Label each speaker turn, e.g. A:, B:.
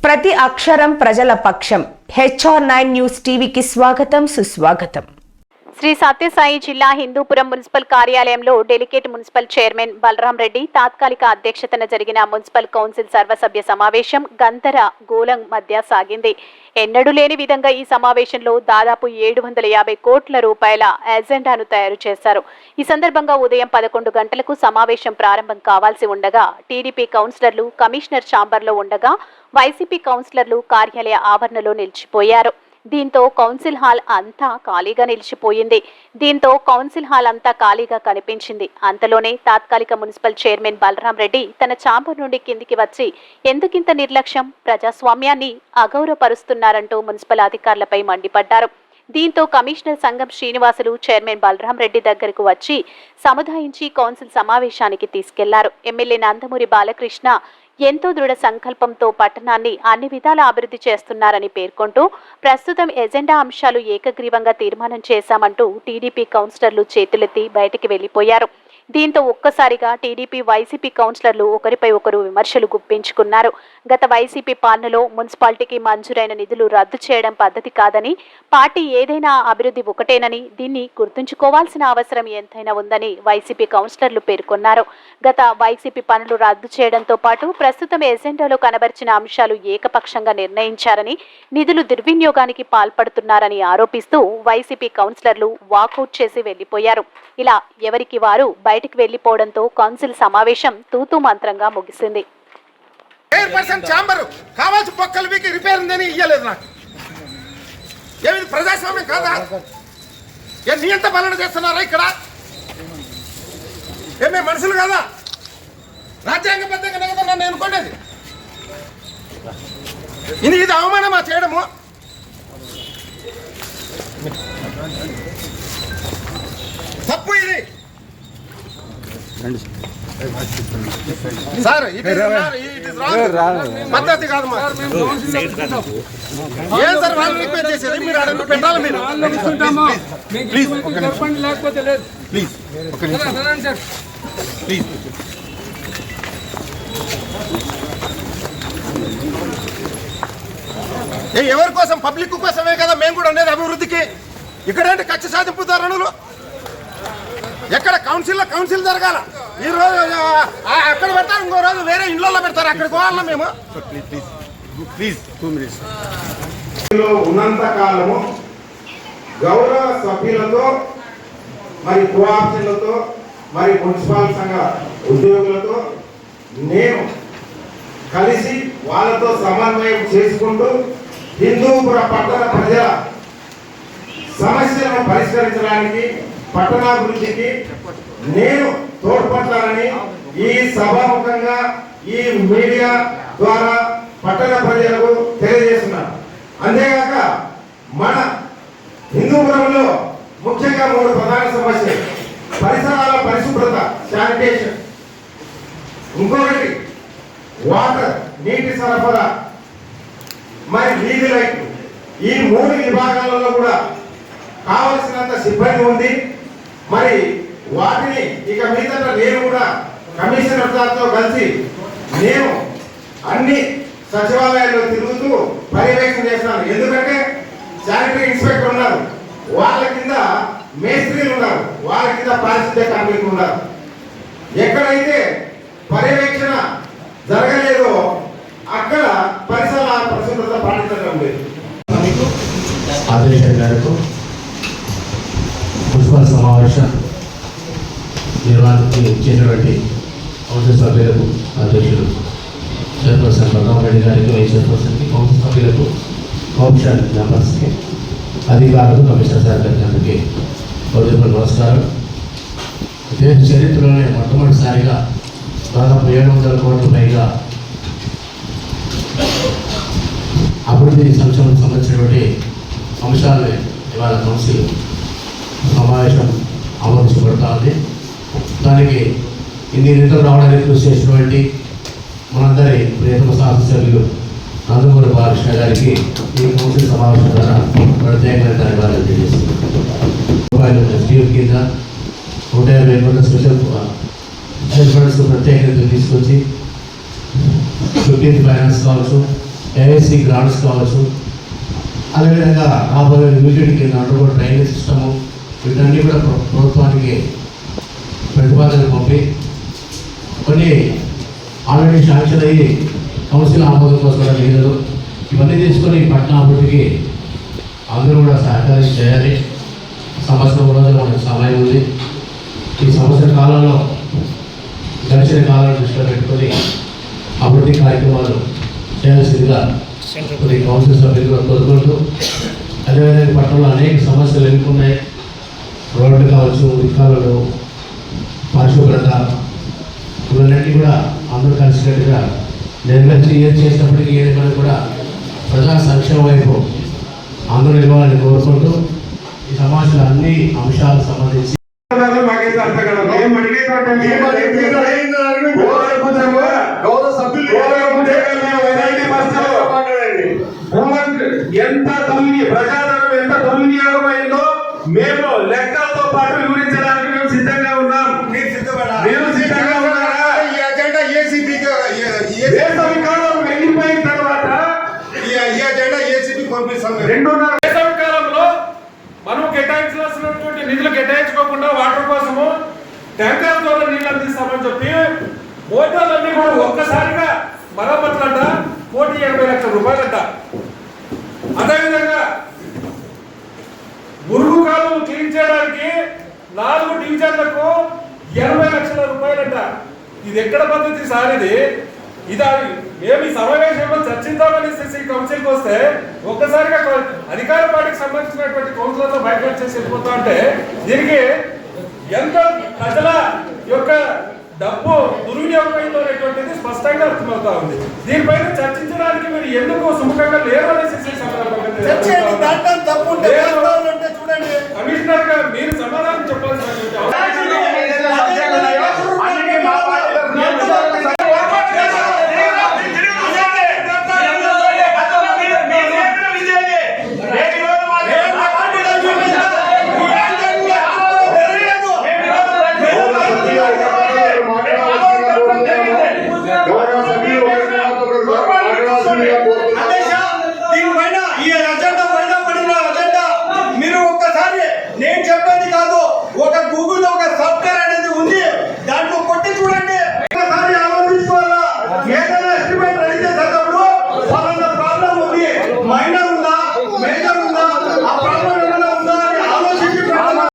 A: ప్రతి అక్షరం ప్రజల పక్షం. HR9 న్యూస్ టీవీకి స్వాగతం, సుస్వాగతం.
B: శ్రీ సత్యసాయి జిల్లా హిందూపురం మున్సిపల్ కార్యాలయంలో delegate municipal chairman Balaram Reddy తాత్కాలిక అధ్యక్షతన జరిగిన మున్సిపల్ కౌన్సిల్ సర్వసభ్య సమావేశం గోలం మధ్య సాగింది. ఎన్నడూ లేని విధంగా ఈ సమావేశంలో దాదాపు 750 కోట్ల రూపాయల ఎజెండాను తయారు చేశారు. ఈ సందర్భంగా ఉదయం 11 గంటలకు సమావేశం ప్రారంభం కావాల్సి ఉండగా టీడీపీ కౌన్సిలర్లు కమిషనర్ ఛాంబర్లో ఉండగా వైసీపీ కౌన్సిలర్లు కార్యాలయ ఆవరణలో నిలిచిపోయారు. దీంతో కౌన్సిల్ హాల్ అంతా ఖాళీగా కనిపించింది. అంతలోనే తాత్కాలిక మున్సిపల్ చైర్మన్ బలరాం రెడ్డి తన ఛాంబర్ నుండి కిందికి వచ్చి ఎందుకింత నిర్లక్ష్యం, ప్రజాస్వామ్యాన్ని అగౌరవపరుస్తున్నారంటూ మున్సిపల్ అధికారులపై మండిపడ్డారు. దీంతో కమిషనర్ సంగం శ్రీనివాసులు చైర్మన్ బలరాం రెడ్డి దగ్గరకు వచ్చి సముదాయించి కౌన్సిల్ సమావేశానికి తీసుకెళ్లారు. ఎమ్మెల్యే నందమూరి బాలకృష్ణ ఎంతో దృఢ సంకల్పంతో పట్టణాన్ని అన్ని విధాల అభివృద్ధి చేస్తున్నారని పేర్కొంటూ ప్రస్తుతం ఎజెండా అంశాలు ఏకగ్రీవంగా తీర్మానం చేశామంటూ టీడీపీ కౌన్సిలర్లు చేతులెత్తి బయటికి వెళ్లిపోయారు. దీంతో ఒక్కసారిగా టీడీపీ వైసీపీ కౌన్సిలర్లు ఒకరిపై ఒకరు విమర్శలు గుప్పించుకున్నారు. గత వైసీపీ పాలనలో మున్సిపాలిటీకి మంజూరైన నిధులు రద్దు చేయడం పద్ధతి కాదని, పార్టీ ఏదైనా అభివృద్ధి ఒకటేనని, దీన్ని గుర్తుంచుకోవాల్సిన అవసరం ఎంతైనా ఉందని వైసీపీ కౌన్సిలర్లు పేర్కొన్నారు. గత వైసీపీ పనులు రద్దు చేయడంతో పాటు ప్రస్తుతం ఎజెండాలో కనబరిచిన అంశాలు ఏకపక్షంగా నిర్ణయించారని, నిధులు దుర్వినియోగానికి పాల్పడుతున్నారని ఆరోపిస్తూ వైసీపీ కౌన్సిలర్లు వాకౌట్ చేసి వెళ్లిపోయారు. ఇలా ఎవరికి వారు బయటికి వెళ్లిపోవడంతో కౌన్సిల్ సమావేశం తూతూ మంత్రంగా ముగిసింది.
C: ప్రజాస్వామ్యం కాదా? నియంత పాలన చేస్తున్నారా ఇక్కడ? ఏమే మనుషులు కాదా? రాజ్యాంగబద్ధంగా నన్ను అనుకోండి. ఇది అవమానమా చేయడము? తప్పు ఇది సార్. పద్ధతి కాదు. ఏం సార్ వాళ్ళు రిక్వెస్ట్ చేసేది? మీరు అడగ పెట్టాలి. మీరు ఎవరి కోసం? పబ్లిక్ కోసమే కదా మేము కూడా ఉండేది అభివృద్ధికి. ఇక్కడేంటి కక్ష సాధింపు ధోరణులు? ఎక్కడ కౌన్సిల్ జరగాల? ఈ రోజు అక్కడ పెడతారు, ఇంకో రోజు వేరే ఇండ్లలో పెడతారు. అక్కడికి పోవాలన్నా మేము?
D: ఉన్నంత కాలము గౌరవ సభ్యులతో, మరి కోఆప్షన్లతో, మరి మున్సిపల్ సంఘ ఉద్యోగులతో నేను కలిసి వాళ్ళతో సమన్వయం చేసుకుంటూ హిందూపుర పట్టణ ప్రజల సమస్యలను పరిష్కరించడానికి, పట్టణాభివృద్ధికి నేను తోడ్పడతానని ఈ సభాముఖంగా ఈ మీడియా ద్వారా పట్టణ ప్రజలకు తెలియజేస్తున్నాను. అంతేగాక మన హిందూపురంలో ముఖ్యంగా 3 ప్రధాన సమస్యలు: పరిసరాల పరిశుభ్రత, శానిటేషన్, ఇంకొకటి వాటర్, నీటి సరఫరా, మరి వీధి లైట్. ఈ 3 విభాగాలలో కూడా కావలసినంత సిబ్బంది ఉంది. మరి వాటిని ఇక మీదట నేను కూడా కమిషనర్ సార్తో కలిసి నేను అన్ని సచివాలయాల్లో తిరుగుతూ పర్యవేక్షణ చేస్తాను. ఎందుకంటే శానిటరీ ఇన్స్పెక్టర్ ఉన్నారు, వాళ్ళ కింద మేస్త్రీలు ఉన్నారు, వాళ్ళ కింద పారిశుద్ధ్య కార్మికులు ఉన్నారు. ఎక్కడైతే పర్యవేక్షణ జరగలేదో అక్కడ పరిసరాల పరిశుభ్రత పాటించడం లేదు.
E: ఆదేశం మేరకు మున్సిపల్ సమావేశం నిర్వహణకి ఇచ్చేటువంటి కౌన్సిల్ సభ్యులకు, అధ్యక్షులు చైర్పర్సన్ బలరాం రెడ్డి గారికి, వైస్ చైర్పర్సన్కి, కౌన్సిల్ సభ్యులకు, కౌన్సిల్ మెంబర్స్కి, అధికారులకు, కమిషనర్ సార్ అందరికీ హృదయపూర్వక నమస్కారం. దేశ చరిత్రలోనే మొట్టమొదటిసారిగా దాదాపు 700 కోట్ల పైగా అభివృద్ధి సంక్షేమం సంబంధించినటువంటి అంశాలని ఇవాళ కౌన్సిల్ సమావేశం ఆమోదించబడతా ఉంది. దానికి ఇన్ని నిధులు రావడానికి కృషి చేసినటువంటి మనందరి ప్రియతమ శాసనసభ్యులు నందమూరి బాలకృష్ణ గారికి ఈ కౌన్సిల్ సమావేశం ద్వారా ప్రత్యేకమైన ధన్యవాదాలు తెలియజేస్తున్నాను. స్టీవ్ కింద 150 కోట్ల స్పెషల్ ప్రత్యేకత తీసుకొచ్చి 15th ఫైనాన్స్ కావచ్చు, ఏఐసి గ్రాంట్స్ కావచ్చు, అదేవిధంగా రాబోయే యూటిలిటీ కింద అండర్గ్రౌండ్ డ్రైనేజ్ సిస్టము, వీటన్నీ కూడా ప్రభుత్వానికి ప్రతిపాదన పంపి కొన్ని ఆల్రెడీ శాంక్షన్ అయ్యి కౌన్సిల్ ఆమోదం కోసం కూడా నిధులు ఇవన్నీ తీసుకొని పట్టణ అభివృద్ధికి అందరూ కూడా సహకారం చేయాలి. సంవత్సరం రోజులు మనకు సమయం ఉంది. ఈ సంవత్సర కాలంలో గడిచిన కాలాన్ని దృష్టిలో పెట్టుకొని అభివృద్ధి కార్యక్రమాలు చేయాల్సిందిగా కొన్ని కౌన్సిల్ సభ్యులు కోరుకుంటూ, అదేవిధంగా పట్టణంలో అనేక సమస్యలు ఎదుర్కొన్నాయి. రోడ్లు కావచ్చు, ఉద్యోగాలు, పరిశుభ్రత, ఇవన్నీ కూడా అందరూ కలిసికట్టుగా నిర్లక్ష్యం ఏది చేసినప్పటికీ ఏదైనా కూడా ప్రజా సంక్షేమ వైపు అందరూ ఇవ్వాలని కోరుకుంటూ ఈ సమాజంలో అన్ని అంశాలకు సంబంధించి
D: ఎంత ప్రజాధనం ఎంత దుర్వినియోగమైందో మేము లెక్కలతో పాటు వివరించడానికి మేము సిద్ధంగా ఉన్నాం. మీరు సిద్ధంగా ఉన్నారా?
C: ఈ అజెండా ఏసీబీకి
D: వేసవి కాలం వెళ్ళిపోయిన తర్వాత
C: ఈ అజెండా ఏసీబీకి పంపిస్తాం.
D: 2.5
F: వేసవి కాలంలో మనం కేటాయించాల్సినటువంటి నిధులు కేటాయించుకోకుండా వాటర్ కోసము ట్యాంకర్ ద్వారా నీళ్ళు అందిస్తామని చెప్పి మోటార్లన్నీ కూడా ఒక్కసారిగా మరమ్మతులంట 180 లక్షల రూపాయలంట. అదేవిధంగా మురుగు కాలువలు క్లీన్ చేయడానికి 4 డివిజన్లకు 80 లక్షల రూపాయలంట. ఇది ఎక్కడ పద్ధతి సార్? ఇది మేము ఈ సమావేశంలో చర్చిద్దామని కౌన్సిల్కి వస్తే ఒక్కసారిగా అధికార పార్టీకి సంబంధించినటువంటి కౌన్సిలర్తో బయట చేసి వెళ్ళిపోతా అంటే దీనికి ఎంత ప్రజల యొక్క డబ్బు దుర్వినియోగమైందో అనేటువంటిది స్పష్టంగా అర్థమవుతా ఉంది. దీనిపైన చర్చించడానికి మీరు ఎందుకు సుముఖంగా లేరు అనేసి
C: తప్పు